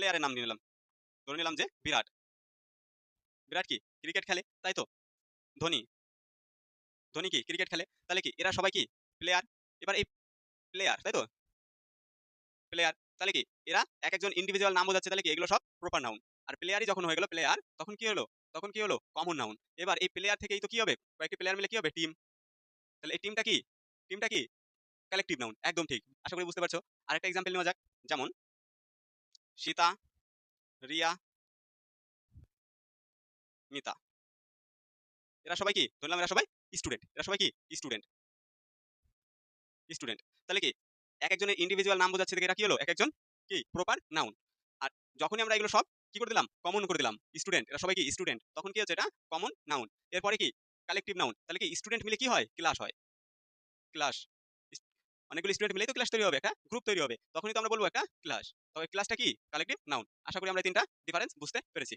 প্লেয়ারের নাম নিয়ে নিলাম, ধরে নিলাম যে বিরাট। বিরাট কি ক্রিকেট খেলে, তাই তো? ধোনি, ধোনি কি ক্রিকেট খেলে, তাহলে কি এরা সবাই কি প্লেয়ার। এবার এই প্লেয়ার, তাই তো, প্লেয়ার, তাহলে কি এরা এক একজন ইন্ডিভিজুয়াল নাম বোঝাচ্ছে, তাহলে কি এগুলো সব প্রপার নাউন। আর প্লেয়ারই যখন হয়ে গেল প্লেয়ার, তখন কি হলো, তখন কি হলো কমন নাউন। এবার এই প্লেয়ার থেকেই তো কি হবে, কয়েকটি প্লেয়ার মিলে কি হবে টিম। তাহলে এই টিমটা কি, টিমটা কি কালেকটিভ নাউন, একদম ঠিক, আশা করি বুঝতে পারছো। আরেকটা এক্সাম্পল নেওয়া যাক, যেমন সীতা, রিয়া, মিতা, এরা সবাই কি ধরলাম, এরা সবাই স্টুডেন্ট, এরা সবাই কি স্টুডেন্ট, স্টুডেন্ট। তাহলে কি এক একজনের ইন্ডিভিজুয়াল নাম বোঝাচ্ছে দেখে এরা কি হলো এক একজন কি প্রপার নাউন। আর যখনই আমরা এগুলো সব কি করে দিলাম, কমন করে দিলাম, স্টুডেন্ট, এরা সবাই কি স্টুডেন্ট, তখন কি হচ্ছে এটা কমন নাউন। এরপরে কি কালেকটিভ নাউন, তাহলে কি স্টুডেন্ট মিলে কি হয় ক্লাস হয়, ক্লাস। অনেকগুলো স্টুডেন্ট মিলেই তো ক্লাস তৈরি হবে, একটা গ্রুপ তৈরি হবে, তখনই তো আমরা বলবো একটা ক্লাস। তবে ক্লাসটা কি কালেকটিভ নাউন। আশা করি আমরা তিনটা ডিফারেন্স বুঝতে পেরেছি।